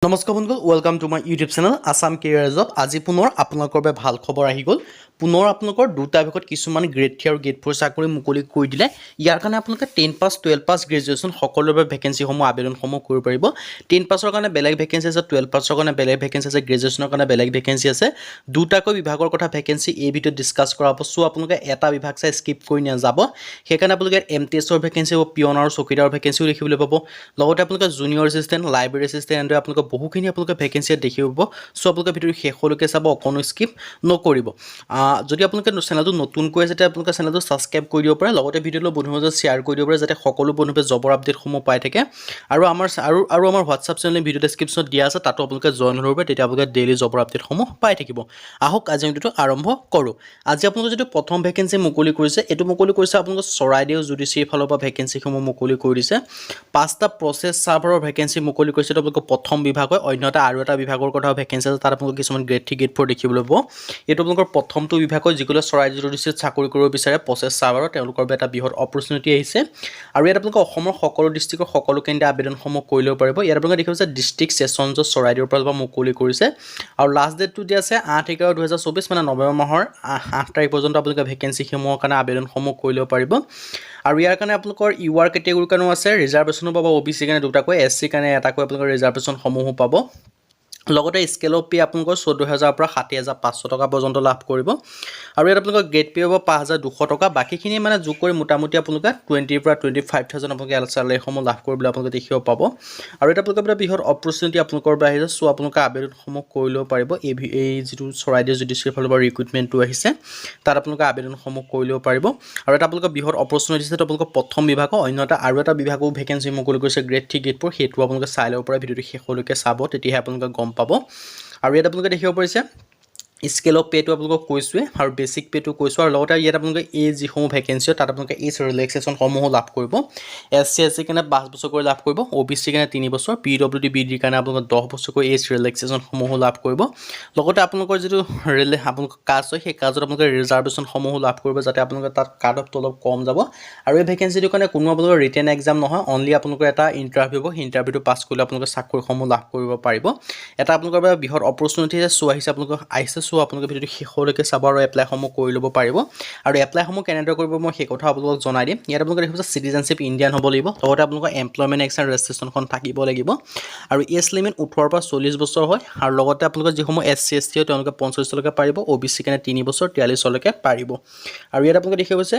নমস্কাৰ বন্ধু welcome to my YouTube channel Assam career job আজি পুনৰ আপোনালোকৰ বাবে ভাল খবৰ আহি গ'ল পুনৰ আপোনালোকৰ দুটা বিভাগত কিছুমান গ্ৰেড 3 আৰু গ্ৰেড 4 চাকৰি মুকলি কৰি দিলে ইয়াৰ কাৰণে আপোনালোকে 10 পাছ 12 পাছ গ্ৰেজুৱেচন সকলোৰে বাবে ভেকেন্সিসমূহ আবেদনসমূহ কৰিব পাৰিব 10 পাছৰ কাৰণে বেলেগ ভেকেন্সি আছে 12 পাছৰ কাৰণে বেলেগ ভেকেন্সি আছে গ্ৰেজুৱেচনৰ কাৰণে বেলেগ ভেকেন্সি আছে দুটাকৈ বিভাগৰ কথা ভেকেন্সি এই ভিডিঅ'ত ডিসকাস কৰা হ'ব সো আপোনালোকে এটা বিভাগ চাই স্কিপ কৰি নাযাব সেইকাৰণে আপোনালোকে এমটিএছৰ ভেকেন্সি হ'ব পিয়ন আৰু চকীদাৰৰ ভেকেন্সিও দেখিবলৈ পাব লগতে আপোনালোকে junior assistant library assistant and আপোনালোকে বহুখিনি আপোনালোকে ভেকেন্সি দেখিব সো আপোনালোকে ভিডিঅ শেষলৈকে চাব অকনো স্কিপ নকৰিব যদি আপোনালোকে চেনেলটো নতুনকৈ আছে আপোনালোকে চেনেলটো সাবস্ক্ৰাইব কৰি দিব পাৰে লগতে ভিডিঅ'টো বন্ধুৰ মাজত শ্বেয়াৰ কৰি দিব পাৰে যাতে সকলো বন্ধুৱে জবৰ আপডেটসমূহ পাই থাকে আৰু আমাৰ হোৱাটছআপ চেনেলৰ ভিডিঅ' ডেসক্ৰিপচনত দিয়া আছে তাতো আপোনালোকে জয়েন হ'ব পাৰে তেতিয়া আপোনালোকে ডেইলি জবৰ আপডেটসমূহ পাই থাকিব আহক আজি ভিডিঅ'টো আৰম্ভ কৰোঁ আজি আপোনালোকে যেটো প্ৰথম ভেকেন্সি মুকলি কৰিছে এটো মুকলি কৰিছে আপোনালোকে চৰাইদেউ জুডিচিয়াৰী ফালৰ পৰা ভেকেন্সিসমূহ মুকলি কৰি দিছে পাঁচটা প্ৰসেস সাৰ্ভাৰৰ ভেকেন্সি মুকলি কৰিছে আপোনালোকে প্ৰথম বিভাগ হয় অন্যটা আৰু এটা বিভাগৰ কথা ভেকেন্সি আছে তাত আপোনালোকে কিছুমান গ্ৰেড 3 গ্ৰেড 4 দেখিবলৈ পাব এটো আপোনালোকৰ প্ৰথমটো বিভাগ হয় যিকোনো চৰাইদেউ জুডিচিয়াৰীত চাকৰি কৰিব বিচাৰে প্ৰসেস সাৰ্ভাৰৰ তেওঁলোকৰ বাবে এটা বৃহৎ অপৰচুনিটি আহিছে আৰু ইয়াত আপোনালোকে অসমৰ সকলো ডিস্ট্ৰিক্টৰ সকলো কেন্দ্ৰ আবেদনসমূহ কৰি ল'ব পাৰিব ইয়াত আপোনালোকে দেখিছে ডিস্ট্ৰিক্ট সেশন জজ চৰাইদেউৰ পৰা মুকলি কৰিছে আৰু লাষ্ট ডেটটো দিয়া আছে 8/11/2024 মানে নৱেম্বৰ মাহৰ 8 তাৰিখ পৰ্যন্ত আপোনালোকে ভেকেন্সিসমূহৰ কাৰণে আবেদনসমূহ কৰি ল'ব পাৰিব আৰু ইয়াৰ কাৰণে আপোনালোকৰ ইউআৰ কেটেগৰীৰ কাৰণেও আছে ৰিজাৰ্ভেশ্যনো পাব ওবিসি কাৰণে দুটাকৈ এসসি কাৰণে এটাকৈ আপোনালোকৰ ৰিজাৰ্ভেশ্যন সমূহ পাব লগতে স্কেল অফ পে আপোনালোকৰ 14000 পৰা 70500 টকা পৰ্যন্ত লাভ কৰিব আৰু ইয়াত আপোনালোকৰ গ্ৰেড পে হ'ব 5200 টকা বাকিখিনি মানে যোগ কৰি মোটামুটি আপোনালোকে 20 পৰা 25000 আপোনালোকে এলচালেসমূহ লাভ কৰিবলৈ আপোনালোকে দেখিব পাব আৰু এটা আপোনালোকৰ বৃহৎ অপৰচুনিটি আপোনালোকৰ বাবে আহিছে সো আপোনালোকে আবেদনসমূহ কৰি ল'ব পাৰিব এই যেটো চৰাইদেউ জুডিচিয়াৰী ফালৰ পৰা ৰিক্ৰুটমেন্টটো আহিছে তাত আপোনালোকে আবেদনসমূহ কৰি ল'ব পাৰিব আৰু এটা আপোনালোকৰ বৃহৎ অপৰচুনিটি আছে আপোনালোকৰ প্ৰথম বিভাগ অন্যটা আৰু এটা বিভাগো ভেকেন্সি মুকলি কৰিছে গ্ৰেড 3 গ্ৰেড 4 হেতু আপোনালোকে চাই ল'ব পাৰে ভিডিঅ'টো শেষলৈকে চাব তেতিয়াহে আপোনালোকে গম পাব আৰু ইয়াত আপোনালোকে দেখিব পাৰিছে স্কেল অফ পেটো আপোনালোকক কৈছোৱে আৰু বেসিক পেটো কৈছো আৰু লগতে ইয়াত আপোনালোকে এই যিসমূহ ভেকেন্সি তাত আপোনালোকে এই ৰিলেক্সেশ্যন সমূহ লাভ কৰিব এসসি এসসি কাৰণে 5 বছৰ কৰি লাভ কৰিব ওবিসি কাৰণে 3 বছৰ পিডব্লিউডি বিডি কাৰণে আপোনালোকে 10 বছৰ কৰি এই ৰিলেক্সেশ্যন সমূহ লাভ কৰিব লগতে আপোনালোকৰ যেটো আপোনালোকৰ কাষ্ট হয় সেই কাষ্টত আপোনালোকে ৰিজাৰ্ভেশ্যন সমূহ লাভ কৰিব যাতে আপোনালোকে তাত কাট অফ অলপ কম যাব আৰু এই ভেকেন্সিটোৰ কাৰণে কোনো আপোনালোকৰ ৰিটেন এক্সাম নহয় অনলি আপোনালোকৰ এটা ইন্টাৰভিউ হ'ব ইন্টাৰভিউটো পাছ কৰিলে আপোনালোকে চাকৰিসমূহ লাভ কৰিব পাৰিব এটা আপোনালোকৰ বাবে বৃহৎ অপৰচুনিটি সো আহিছে আপোনালোকক আহিছে সো আপোনালোকে ভিডিঅ'টো শেষলৈকে চাব আৰু এপ্লাইসমূহ কৰি ল'ব পাৰিব আৰু এপ্লাইসমূহ কেনেদৰে কৰিব মই সেই কথা আপোনালোকক জনাই দিম ইয়াত আপোনালোকে দেখিব সিটিজেনশিপ ইণ্ডিয়ান হ'ব লাগিব লগতে আপোনালোকৰ এমপ্লয়মেন্ট এক্সন ৰেজিষ্ট্ৰেচনখন থাকিব লাগিব আৰু এজ লিমিট 18 পৰা 40 বছৰ হয় আৰু লগতে আপোনালোকৰ যিসমূহ এসসি এসটি হয় তেওঁলোকে 45 লৈকে পাৰিব ওবিসি কাৰণে 3 বছৰ 43 লৈকে পাৰিব আৰু ইয়াত আপোনালোকে দেখিব আছে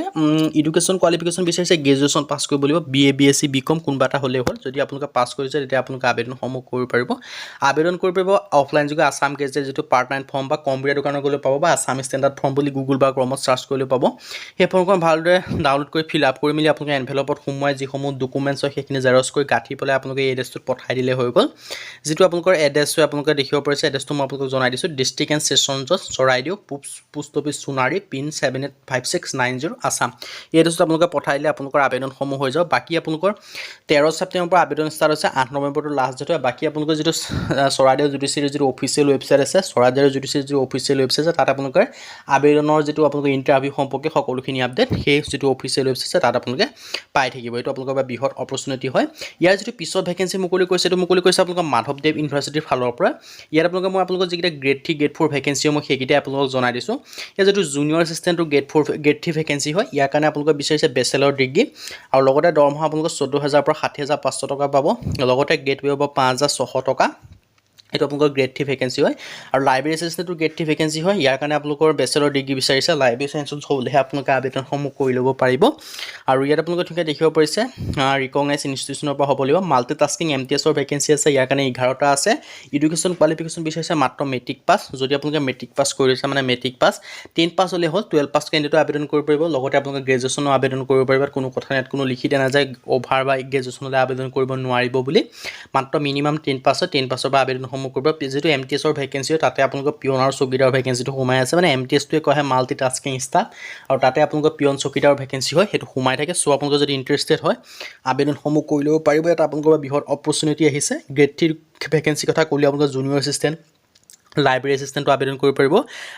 এডুকেশ্যন কোৱালিফিকেশ্যন বিচাৰিছে গ্ৰেজুৱেচন পাছ কৰিব লাগিব বিএ বিএসসি বিকম কোনবা এটা হ'লে হ'ল যদি আপোনালোকে পাছ কৰিছে তেতিয়া আপোনালোকে আবেদনসমূহ কৰিব পাৰিব আবেদন কৰিব পাৰিব অফলাইন যোগে আসাম গেজেট যেটো পাৰ্ট 9 ফৰ্ম বা কম্পিউটাৰ দোকানত গলে পাব বা আসাম ষ্টেণ্ডাৰ্ড ফৰ্ম বুলি গুগল বা ক্ৰমত সাৰ্চ কৰিলে পাব সেই ফৰ্মখন ভালদৰে ডাউনলোড কৰি ফিল আপ কৰি মিলি আপোনালোকে এনভেলপত সোমোৱাই যিসমূহ ডকুমেন্টছ হয় সেইখিনি জেৰক্স কৰি গাঁঠি পেলাই আপোনালোকে এই এড্ৰেছটোত পঠাই দিলে হৈ গ'ল যেটো আপোনালোকৰ এড্ৰেছ হয় আপোনালোকে দেখিব পাৰিছে এড্ৰেছটো মই আপোনালোকক জনাই দিছো ডিস্ট্ৰিক্ট এণ্ড সেশন জজ Charaideo post office Sonari pin 785690 Assam এই এড্ৰেছটো আপোনালোকে পঠাই দিলে আপোনালোকৰ আবেদনসমূহ হৈ যাব বাকি আপোনালোকৰ 13 ছেপ্টেম্বৰ পৰা আবেদন ষ্টাৰ্ট হৈছে 8 নৱেম্বৰটো লাষ্ট ডেট হয় বাকি আপোনালোকৰ যেটো চৰাইদেউ জুডিচিয়াৰী যেটো অফিচিয়েল ৱেবছাইট আছে চৰাইদেউ জুডিচিয়াৰী যেটো অফিচিয়েল ৱেবছাইট আছে তাত আপোনালোকৰ আবেদনৰ যেটো আপোনালোকৰ ইন্টাৰভিউ সম্পৰ্কে সকলোখিনি আপডেট সেই যেটো অফিচিয়েল ৱেবছাইট আছে তাত আপোনালোকে পাই থাকিব এটো আপোনালোকৰ বাবে বৃহৎ অপৰচুনিটি হয় ইয়াৰ যেটো পিছত ভেকেন্সি মুকলি কৰিছে এটো মুকলি কৰিছে আপোনালোকৰ মাধৱদেৱ ইউনিভাৰ্চিটিৰ ফালৰ পৰা ইয়াত আপোনালোকে মই আপোনালোকক যিকেইটা গ্ৰেড 3 গ্ৰেড 4 ভেকেন্সি মই সেইকেইটা আপোনালোকক জনাই দিছো ইয়াৰ যেটো জুনিয়ৰ এছিষ্টেণ্টৰ গ্ৰেড 3 ভেকেন্সি হয় ইয়াৰ কাৰণে আপোনালোকে বিচাৰিছে বেচেলৰ ডিগ্ৰী আৰু লগতে দৰমহা আপোনালোকৰ 14000 পৰা 60500 টকা পাব লগতে গ্ৰেড পে হ'ব 5600 টকা এটো আপোনালোকৰ গ্ৰেড 3 ভেকেন্সি হয় আৰু লাইব্ৰেৰী এছিষ্টেণ্টৰ গ্ৰেড 3 ভেকেন্সি হয় ইয়াৰ কাৰণে আপোনালোকৰ বেচেলৰ ডিগ্ৰী বিচাৰিছে লাইব্ৰেৰী সায়েন্সত হ'লেহে আপোনালোকে আবেদনসমূহ কৰি ল'ব পাৰিব আৰু ইয়াত আপোনালোকে ঠিকে দেখিব পাৰিছে ৰিকগনাইজ ইনষ্টিটিউচনৰ পৰা হ'ব লাগিব মাল্টিটাস্কিং এমটিএছৰ ভেকেন্সি আছে ইয়াৰ কাৰণে 11টা আছে এডুকেশ্যন কোৱালিফিকেশ্যন বিচাৰিছে মাত্ৰ মেট্ৰিক পাছ যদি আপোনালোকে মেট্ৰিক পাছ কৰিছে মানে মেট্ৰিক পাছ 10 পাছ হ'লে হ'ল 12 পাছ কেণ্ডিডেটো আবেদন কৰিব পাৰিব লগতে আপোনালোকে গ্ৰেজুৱেচনৰ আবেদন কৰিব পাৰিব কোনো কথা নাই কোনো লিখি দিয়া নাযায় অভাৰ বা গ্ৰেজুৱেচনলৈ আবেদন কৰিব নোৱাৰিব বুলি মাত্ৰ মিনিমাম 10 পাছ 10 পাছৰ পৰা আবেদন যেটো এমটিএছৰ ভেকেন্সি তাতে আপোনালোকৰ পিয়ন আৰু চকীদাৰ ভেকেন্সিটো সোমাই আছে মানে এমটিএছটোৱে কয় মাল্টিটাস্কিং ষ্টাফ আৰু তাতে আপোনালোকৰ পিয়ন চকীদাৰ ভেকেন্সি হয় হেতু সোমাই থাকে সো আপোনালোকে যদি ইন্টাৰেষ্টেড হয় আবেদনসমূহ কৰি ল'ব পাৰিব এটা আপোনালোকৰ বৃহৎ অপৰচুনিটি আহিছে গ্ৰেড 3 ভেকেন্সি কথা ক'লে আপোনালোকৰ জুনিয়ৰ এছিষ্টেণ্ট লাইব্ৰেৰী এছিষ্টেণ্টটো আবেদন কৰিব পাৰিব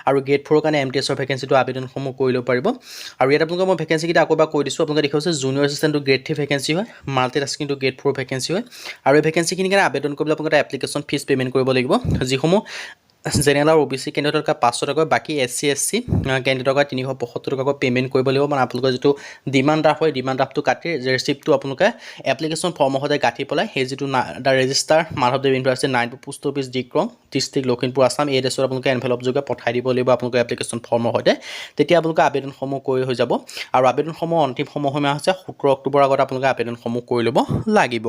আৰু গ্ৰেড 4ৰ কাৰণে MTSৰ ভেকেঞ্চিটো আবেদনসমূহ কৰি ল'ব পাৰিব আৰু ইয়াত আপোনালোকক মই ভেকেঞ্চিকেইটা আকৌ এবাৰ কৈ দিছোঁ আপোনালোকে দেখিছে জুনিয়ৰ এছিষ্টেণ্টটো গ্ৰেড 3 ভেকেঞ্চি হয় মাল্টিটাস্কিংটো গ্ৰেড 4 ভেকেঞ্চি হয় আৰু এই ভেকেঞ্চিখিনিৰ কাৰণে আবেদন কৰিবলৈ আপোনালোকে এপ্লিকেশ্যন ফিজ পে'মেণ্ট কৰিব লাগিব যিসমূহ জেনেৰেল আৰু OBC কেণ্ডিডেটৰ কাৰণে 500 টকা বাকী SC SC কেণ্ডিডেটৰ কাৰণে 375 টকাকৈ পে'মেণ্ট কৰিব লাগিব মানে আপোনালোকৰ যিটো ডিমাণ্ড ড্ৰাফ্ট হয় ডিমাণ্ড ড্ৰাফ্টটো কাটি ৰিচিপ্টটো আপোনালোকে এপ্লিকেশ্যন ফৰ্মৰ সৈতে গাঁঠি পেলাই সেই যিটো দ্য ৰেজিষ্টাৰ মাধৱদেৱ university 9 post office Dikrong district Lakhimpur Assam এই এড্ৰেছত আপোনালোকে এনভেলপ যোগে পঠাই দিব লাগিব আপোনালোকৰ এপ্লিকেশ্যন ফৰ্মৰ সৈতে তেতিয়া আপোনালোকে আবেদনসমূহ কৰি হৈ যাব আৰু আবেদনসমূহ অন্তিম সময় হৈছে 17 অক্টোবৰৰ আগত আপোনালোকে আবেদনসমূহ কৰি ল'ব লাগিব